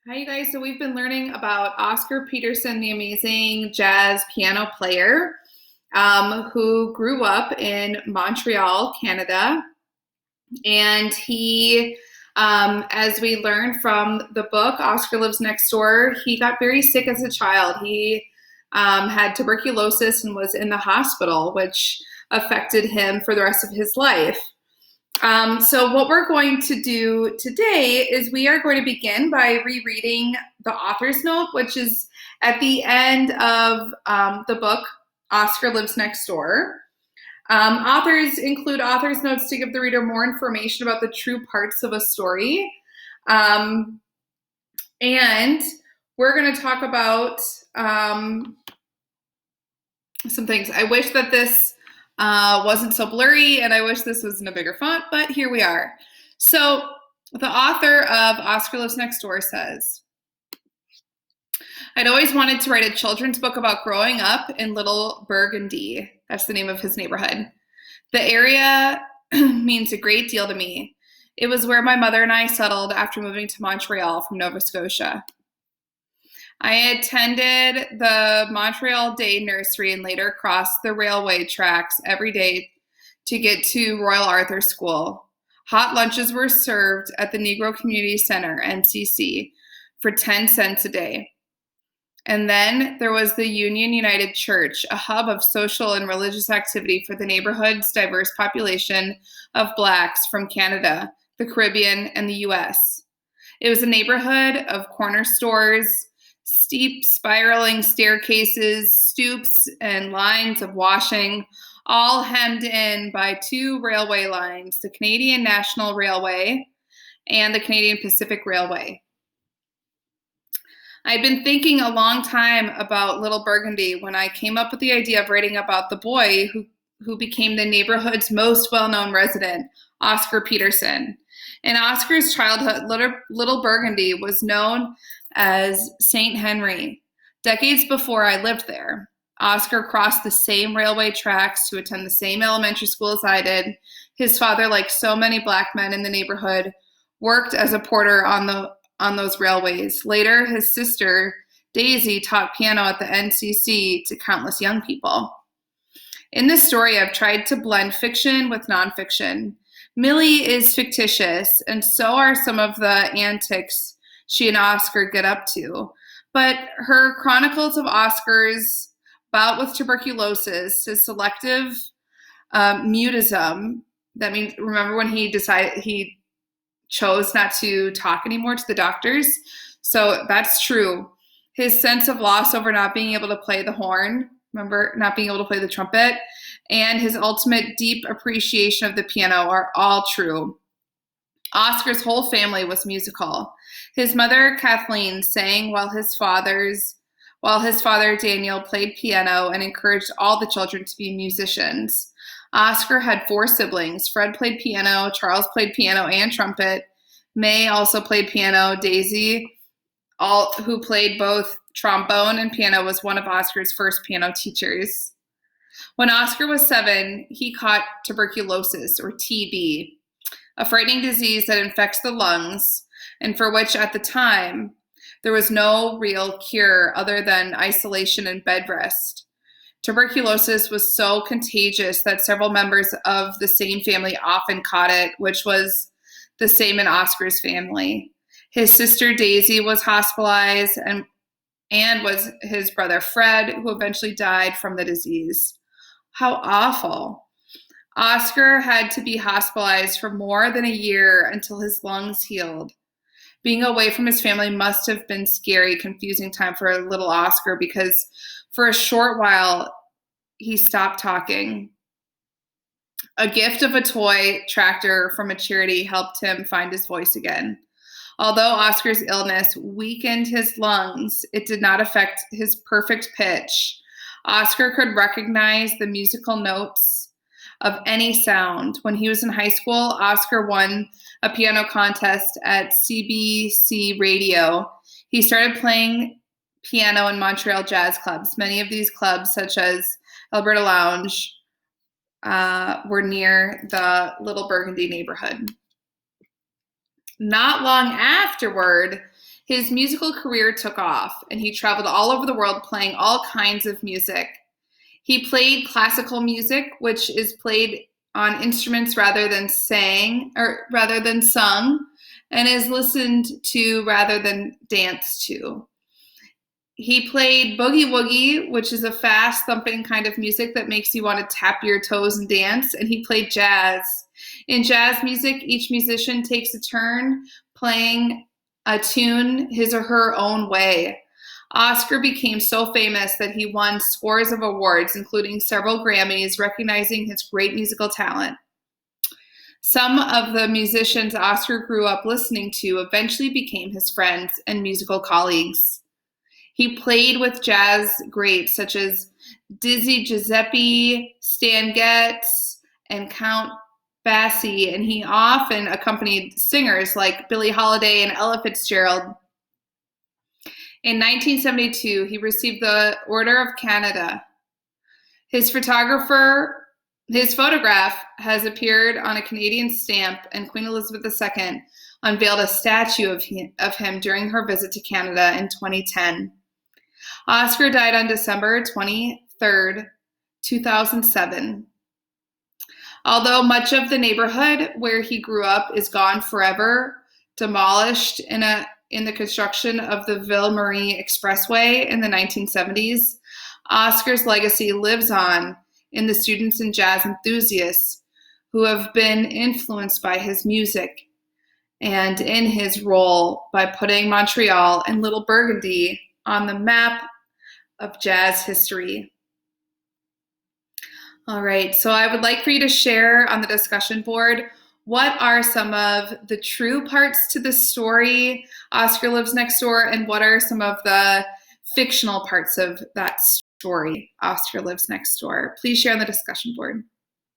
Hi, you guys. So we've been learning about Oscar Peterson, the amazing jazz piano player, who grew up in Montreal, Canada. And as we learned from the book, Oscar Lives Next Door, he got very sick as a child. He had tuberculosis and was in the hospital, which affected him for the rest of his life. So what we're going to do today is we are going to begin by rereading the author's note, which is at the end of the book, Oscar Lives Next Door. Authors include author's notes to give the reader more information about the true parts of a story. And we're going to talk about some things. I wish that this wasn't so blurry, and I wish this was in a bigger font, but here we are. So the author of Oscar Lives Next Door says, I'd always wanted to write a children's book about growing up in Little Burgundy. That's the name of his neighborhood. The area means a great deal to me. It was where my mother and I settled after moving to Montreal from Nova Scotia. I attended the Montreal Day Nursery and later crossed the railway tracks every day to get to Royal Arthur School. Hot lunches were served at the Negro Community Center, NCC, for 10 cents a day. And then there was the Union United Church, a hub of social and religious activity for the neighborhood's diverse population of Blacks from Canada, the Caribbean, and the U.S. It was a neighborhood of corner stores, steep spiraling staircases, stoops, and lines of washing, all hemmed in by two railway lines, the Canadian National Railway and the Canadian Pacific Railway. I'd been thinking a long time about Little Burgundy when I came up with the idea of writing about the boy who became the neighborhood's most well-known resident, Oscar Peterson. In Oscar's childhood, Little Burgundy was known as St. Henry. Decades before I lived there, Oscar crossed the same railway tracks to attend the same elementary school as I did. His father, like so many Black men in the neighborhood, worked as a porter on those railways. Later, his sister, Daisy, taught piano at the NCC to countless young people. In this story, I've tried to blend fiction with nonfiction. Millie is fictitious, and so are some of the antics she and Oscar get up to. But her chronicles of Oscar's bout with tuberculosis, his selective mutism, that means, remember when he chose not to talk anymore to the doctors? So that's true. His sense of loss over not being able to play the horn, remember, not being able to play the trumpet, and his ultimate deep appreciation of the piano are all true. Oscar's whole family was musical. His mother, Kathleen, sang while his father, Daniel, played piano and encouraged all the children to be musicians. Oscar had 4 siblings. Fred played piano, Charles played piano and trumpet. May also played piano. Daisy, who played both trombone and piano, was one of Oscar's first piano teachers. When Oscar was 7, he caught tuberculosis, or TB, a frightening disease that infects the lungs, and for which at the time there was no real cure other than isolation and bed rest. Tuberculosis was so contagious that several members of the same family often caught it, which was the same in Oscar's family. His sister Daisy was hospitalized, and was his brother Fred, who eventually died from the disease. How awful. Oscar had to be hospitalized for more than a year until his lungs healed. Being away from his family must have been scary, confusing time for little Oscar, because for a short while he stopped talking. A gift of a toy tractor from a charity helped him find his voice again. Although Oscar's illness weakened his lungs, it did not affect his perfect pitch. Oscar could recognize the musical notes of any sound. When he was in high school, Oscar won a piano contest at CBC Radio. He started playing piano in Montreal jazz clubs. Many of these clubs, such as Alberta Lounge, were near the Little Burgundy neighborhood. Not long afterward, His musical career took off, and he traveled all over the world playing all kinds of music. He played classical music, which is played on instruments rather than sung, and is listened to rather than danced to. He played boogie woogie, which is a fast thumping kind of music that makes you want to tap your toes and dance, and he played jazz. In jazz music, each musician takes a turn playing a tune his or her own way. Oscar became so famous that he won scores of awards, including several Grammys, recognizing his great musical talent. Some of the musicians Oscar grew up listening to eventually became his friends and musical colleagues. He played with jazz greats such as Dizzy Gillespie, Stan Getz, and Count Basie, and he often accompanied singers like Billie Holiday and Ella Fitzgerald. In 1972, he received the Order of Canada. His photograph has appeared on a Canadian stamp, and Queen Elizabeth II unveiled a statue of him during her visit to Canada in 2010. Oscar died on December 23rd, 2007. Although much of the neighborhood where he grew up is gone forever, demolished in the construction of the Ville-Marie Expressway in the 1970s, Oscar's legacy lives on in the students and jazz enthusiasts who have been influenced by his music and in his role by putting Montreal and Little Burgundy on the map of jazz history. All right, so I would like for you to share on the discussion board what are some of the true parts to the story, Oscar Lives Next Door, and what are some of the fictional parts of that story, Oscar Lives Next Door. Please share on the discussion board.